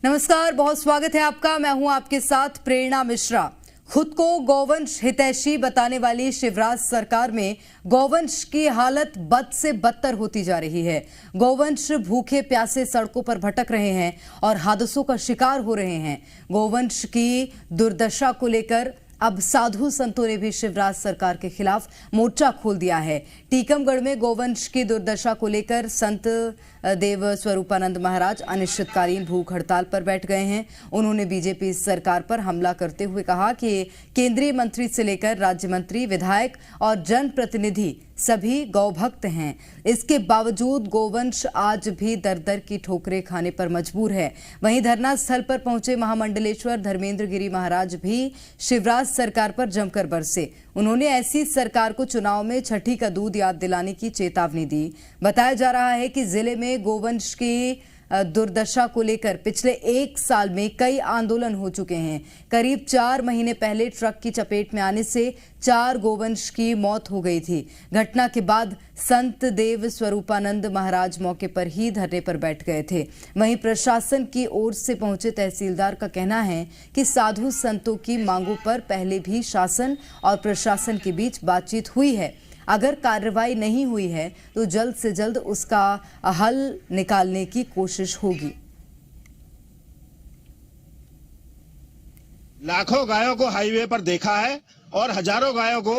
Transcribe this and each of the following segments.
नमस्कार, बहुत स्वागत है आपका। मैं हूं आपके साथ प्रेरणा मिश्रा। खुद को गौवंश हितैषी बताने वाली शिवराज सरकार में गौवंश की हालत बद से बदतर होती जा रही है। गौवंश भूखे प्यासे सड़कों पर भटक रहे हैं और हादसों का शिकार हो रहे हैं। गौवंश की दुर्दशा को लेकर अब साधु संतों ने भी शिवराज सरकार के खिलाफ मोर्चा खोल दिया है। टीकमगढ़ में गौवंश की दुर्दशा को लेकर संत देव स्वरूपानंद महाराज अनिश्चितकालीन भूख हड़ताल पर बैठ गए हैं। उन्होंने बीजेपी सरकार पर हमला करते हुए कहा कि केंद्रीय मंत्री से लेकर राज्य मंत्री, विधायक और जनप्रतिनिधि सभी गौभक्त हैं। इसके बावजूद गौवंश आज भी दर दर की ठोकरें खाने पर मजबूर है। वहीं धरना स्थल पर पहुंचे महामंडलेश्वर धर्मेंद्र गिरी महाराज भी शिवराज सरकार पर जमकर बरसे। उन्होंने ऐसी सरकार को चुनाव में छठी का दूध याद दिलाने की चेतावनी दी। बताया जा रहा है कि जिले में गौवंश की दुर्दशा को लेकर पिछले 1 साल में कई आंदोलन हो चुके हैं। करीब 4 महीने पहले ट्रक की चपेट में आने से 4 गौवंश की मौत हो गई थी। घटना के बाद संत देव स्वरूपानंद महाराज मौके पर ही धरने पर बैठ गए थे। वहीं प्रशासन की ओर से पहुंचे तहसीलदार का कहना है कि साधु संतों की मांगों पर पहले भी शासन और प्रशासन के बीच बातचीत हुई है। अगर कार्रवाई नहीं हुई है तो जल्द से जल्द उसका हल निकालने की कोशिश होगी। लाखों गायों को हाईवे पर देखा है और हजारों गायों को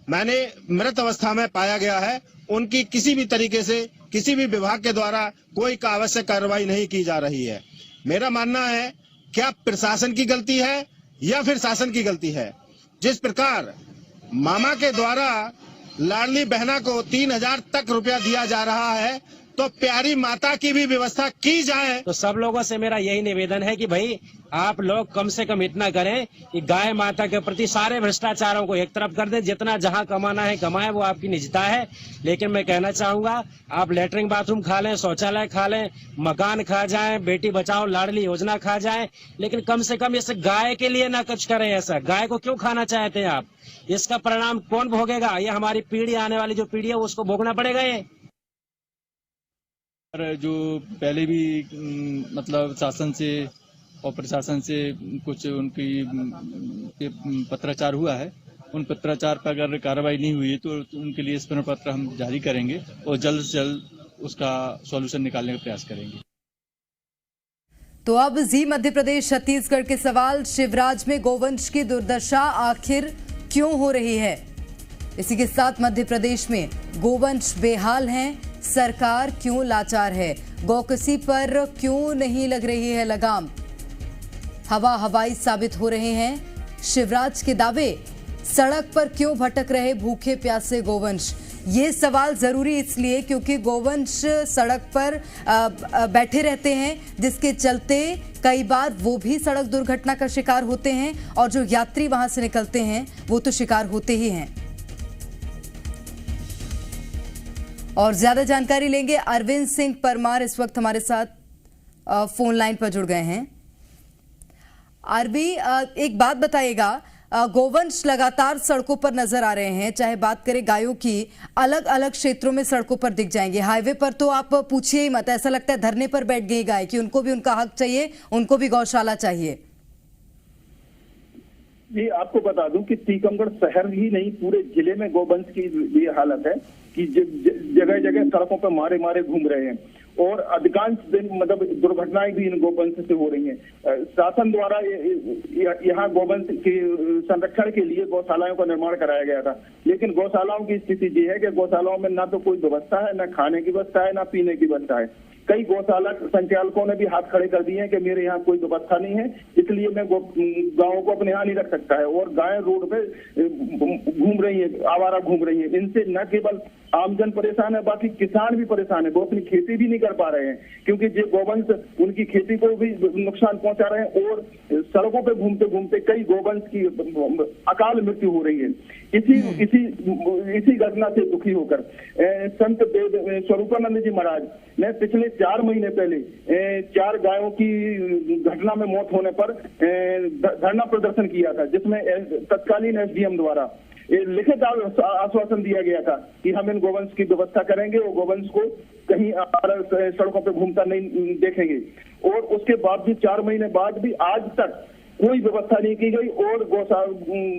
मैंने मृत अवस्था में पाया गया है। उनकी किसी भी तरीके से किसी भी विभाग के द्वारा कोई आवश्यक कार्रवाई नहीं की जा रही है। मेरा मानना है क्या प्रशासन की गलती है या फिर शासन की गलती है। जिस प्रकार मामा के द्वारा लाडली बहना को 3000 तक रुपया दिया जा रहा है तो प्यारी माता की भी व्यवस्था की जाए। तो सब लोगों से मेरा यही निवेदन है कि भाई आप लोग कम से कम इतना करें कि गाय माता के प्रति सारे भ्रष्टाचारों को एक तरफ कर दें। जितना जहां कमाना है कमाएं, वो आपकी निजता है। लेकिन मैं कहना चाहूंगा, आप लेटरिन बाथरूम खा लें, शौचालय खा लें, मकान खा जाएं, बेटी बचाओ लाडली योजना खा जाएं, लेकिन कम से कम इस गाय के लिए ना कुछ करें। ऐसा गाय को क्यों खाना चाहते हैं आप? इसका परिणाम कौन भोगेगा? ये हमारी पीढ़ी, आने वाली जो पीढ़ी है उसको भोगना पड़ेगा। ये जो पहले भी मतलब शासन से और प्रशासन से कुछ उनकी पत्राचार हुआ है, उन पत्राचार पर अगर कार्रवाई नहीं हुई तो उनके लिए स्मरण पत्र हम जारी करेंगे और जल्द से जल्द उसका सॉल्यूशन निकालने का प्रयास करेंगे। तो अब जी मध्य प्रदेश छत्तीसगढ़ के सवाल, शिवराज में गौवंश की दुर्दशा आखिर क्यों हो रही है? इसी के साथ मध्य प्रदेश में गोवंश बेहाल हैं, सरकार क्यों लाचार है? गौकसी पर क्यों नहीं लग रही है लगाम? हवा हवाई साबित हो रहे हैं शिवराज के दावे। सड़क पर क्यों भटक रहे भूखे प्यासे गोवंश? ये सवाल जरूरी इसलिए क्योंकि गोवंश सड़क पर बैठे रहते हैं, जिसके चलते कई बार वो भी सड़क दुर्घटना का शिकार होते हैं और जो यात्री वहां से निकलते हैं वो तो शिकार होते ही हैं। और ज्यादा जानकारी लेंगे, अरविंद सिंह परमार इस वक्त हमारे साथ फोन लाइन पर जुड़ गए हैं। आरबी, एक बात बताइएगा, गोवंश लगातार सड़कों पर नजर आ रहे हैं, चाहे बात करें गायों की, अलग अलग क्षेत्रों में सड़कों पर दिख जाएंगे। हाईवे पर तो आप पूछिए ही मत, ऐसा लगता है धरने पर बैठ गई गाय कि उनको भी उनका हक चाहिए, उनको भी गौशाला चाहिए। जी, आपको बता दूं कि टीकमगढ़ शहर ही नहीं पूरे जिले में गौवंश की ये हालत है कि जगह जगह सड़कों पर मारे मारे घूम रहे हैं और अधिकांश दिन मतलब दुर्घटनाएं भी इन गौवंश से हो रही हैं। शासन द्वारा यहाँ गौवंश के संरक्षण के लिए गौशालाओं का निर्माण कराया गया था, लेकिन गौशालाओं की स्थिति ये है कि गौशालाओं में ना तो कोई व्यवस्था है, ना खाने की व्यवस्था है, ना पीने की व्यवस्था है। कई गौशाला संचालकों ने भी हाथ खड़े कर दिए हैं कि मेरे यहाँ कोई व्यवस्था नहीं है, इसलिए मैं गायों को अपने यहाँ नहीं रख सकता है। और गायें रोड पे घूम रही है, आवारा घूम रही है। इनसे न केवल आमजन परेशान है, बाकी किसान भी परेशान है। वो अपनी खेती भी नहीं कर पा रहे हैं क्योंकि जो गौवंश उनकी खेती को भी नुकसान पहुंचा रहे हैं और सड़कों पे घूमते घूमते कई गौवंश की अकाल मृत्यु हो रही है। इसी घटना से दुखी होकर संत स्वरूपानंद जी महाराज ने पिछले 4 महीने पहले 4 गायों की घटना में मौत होने पर धरना प्रदर्शन किया था, जिसमें तत्कालीन एसडीएम द्वारा लिखित आश्वासन दिया गया था कि हम इन गोवंश की व्यवस्था करेंगे और गोवंश को कहीं सड़कों पे घूमता नहीं देखेंगे। और उसके बाद भी 4 महीने बाद भी आज तक कोई व्यवस्था नहीं की गई। और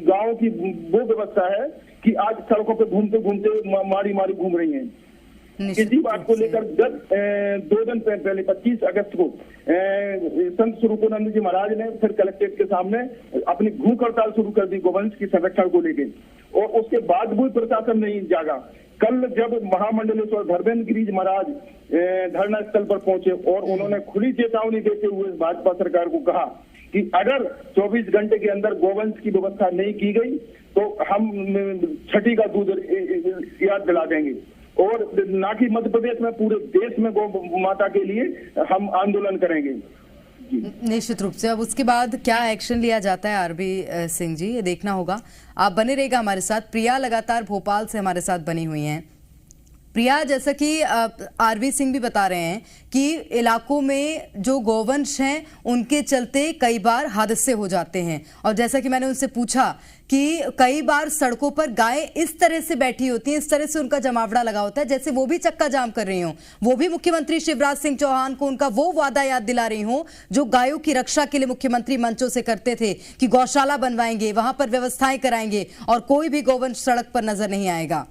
गांव की वो व्यवस्था है कि आज सड़कों पे घूमते घूमते मारी मारी घूम रही हैं। इसी बात को लेकर जब 2 दिन पहले 25 अगस्त को संत स्वरूपानंद जी महाराज ने फिर कलेक्ट्रेट के सामने अपनी भूख हड़ताल शुरू कर दी गोवंश की संरक्षण को लेकर, और उसके बाद भी प्रशासन नहीं जागा। कल जब महामंडलेश्वर धर्मेंद्र गिरीज महाराज धरना स्थल पर पहुंचे और उन्होंने खुली चेतावनी देते हुए भाजपा सरकार को कहा कि अगर 24 घंटे के अंदर गोवंश की व्यवस्था नहीं की गई तो हम छठी का दूध याद दिला देंगे। और ना कि मध्य प्रदेश में, पूरे देश में गौ माता के लिए हम आंदोलन करेंगे। निश्चित रूप से अब उसके बाद क्या एक्शन लिया जाता है आरबी सिंह जी, ये देखना होगा। आप बने रहेगा हमारे साथ। प्रिया लगातार भोपाल से हमारे साथ बनी हुई हैं। प्रिया, जैसा कि आरबी सिंह भी बता रहे हैं कि इलाकों में जो गोवंश हैं उनके चलते कई बार हादसे हो जाते हैं, और जैसा कि मैंने उनसे पूछा कि कई बार सड़कों पर गायें इस तरह से बैठी होती हैं, इस तरह से उनका जमावड़ा लगा होता है जैसे वो भी चक्का जाम कर रही हों, वो भी मुख्यमंत्री शिवराज सिंह चौहान को उनका वो वादा याद दिला रही हों जो गायों की रक्षा के लिए मुख्यमंत्री मंचों से करते थे कि गौशाला बनवाएंगे, वहां पर व्यवस्थाएं कराएंगे और कोई भी गोवंश सड़क पर नजर नहीं आएगा।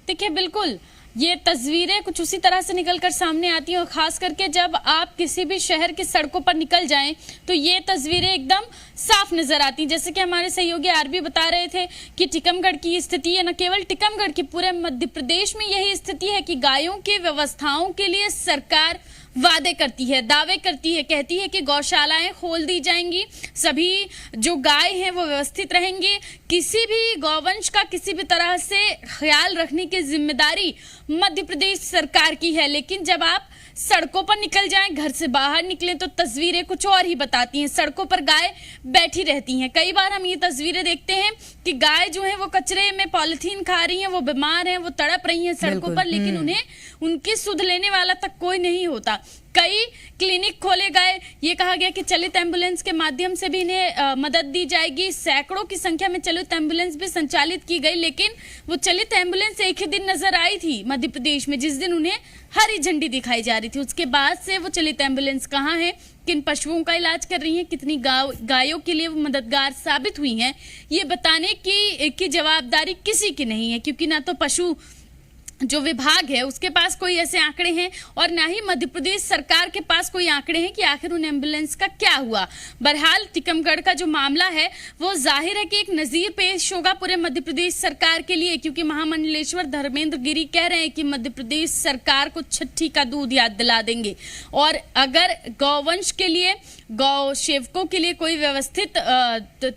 देखिए, बिल्कुल ये तस्वीरें कुछ उसी तरह से निकलकर सामने आती हैं, और खास करके जब आप किसी भी शहर की सड़कों पर निकल जाएं तो ये तस्वीरें एकदम साफ नजर आती हैं। जैसे कि हमारे सहयोगी आरबी बता रहे थे कि टीकमगढ़ की स्थिति है, न केवल टीकमगढ़ की, पूरे मध्य प्रदेश में यही स्थिति है कि गायों की व्यवस्थाओं के लिए सरकार वादे करती है, दावे करती है, कहती है कि गौशालाएं खोल दी जाएंगी, सभी जो गाय हैं वो व्यवस्थित रहेंगे, किसी भी गौवंश का किसी भी तरह से ख्याल रखने की जिम्मेदारी मध्य प्रदेश सरकार की है। लेकिन जब आप सड़कों पर निकल जाएं, घर से बाहर निकलें, तो तस्वीरें कुछ और ही बताती हैं। सड़कों पर गाय बैठी रहती हैं। कई बार हम ये तस्वीरें देखते हैं कि गाय जो है वो कचरे में पॉलिथीन खा रही हैं, वो बीमार हैं, वो तड़प रही हैं सड़कों पर, लेकिन उन्हें उनकी सुध लेने वाला तक कोई नहीं होता। कई क्लिनिक खोले गए, ये कहा गया कि चलित एम्बुलेंस के माध्यम से भी इन्हें मदद दी जाएगी। सैकड़ों की संख्या में चलित एम्बुलेंस भी संचालित की गई, लेकिन वो चलित एम्बुलेंस एक ही दिन नजर आई थी मध्य प्रदेश में, जिस दिन उन्हें हरी झंडी दिखाई जा रही थी। उसके बाद से वो चलित एम्बुलेंस कहाँ है, किन पशुओं का इलाज कर रही हैं, कितनी गायों के लिए वो मददगार साबित हुई हैं, ये बताने की जवाबदारी किसी की नहीं है, क्योंकि ना तो पशु जो विभाग है उसके पास कोई ऐसे आंकड़े हैं और ना ही मध्य प्रदेश सरकार के पास कोई आंकड़े हैं कि आखिर उन एम्बुलेंस का क्या हुआ। बहरहाल टीकमगढ़ का जो मामला है वो जाहिर है कि एक नजीर पेश होगा पूरे मध्य प्रदेश सरकार के लिए, क्योंकि महामंडलेश्वर धर्मेंद्र गिरी कह रहे हैं कि मध्य प्रदेश सरकार को छठी का दूध याद दिला देंगे, और अगर गौवंश के लिए, गौ सेवकों के लिए कोई व्यवस्थित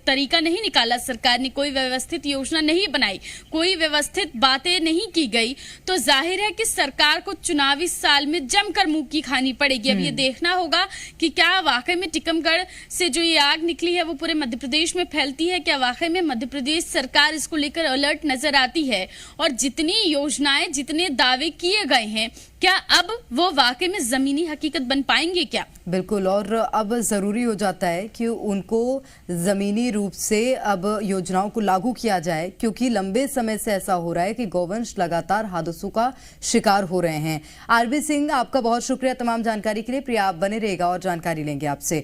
तरीका नहीं निकाला सरकार ने, कोई व्यवस्थित योजना नहीं बनाई, कोई व्यवस्थित बातें नहीं की गई, तो जाहिर है कि सरकार को चुनावी साल में जमकर मुंह की खानी पड़ेगी। अब ये देखना होगा कि क्या वाकई में टीकमगढ़ से जो ये आग निकली है वो पूरे मध्य प्रदेश में फैलती है, क्या वाकई में मध्य प्रदेश सरकार इसको लेकर अलर्ट नजर आती है, और जितनी योजनाएं, जितने दावे किए गए हैं, क्या अब वो वाकई में जमीनी हकीकत बन पाएंगे क्या? बिल्कुल, और अब जरूरी हो जाता है कि उनको जमीनी रूप से अब योजनाओं को लागू किया जाए, क्योंकि लंबे समय से ऐसा हो रहा है कि गौवंश लगातार हादसों का शिकार हो रहे हैं। आरबी सिंह, आपका बहुत शुक्रिया तमाम जानकारी के लिए। प्रिया, आप बने रहेगा और जानकारी लेंगे आपसे।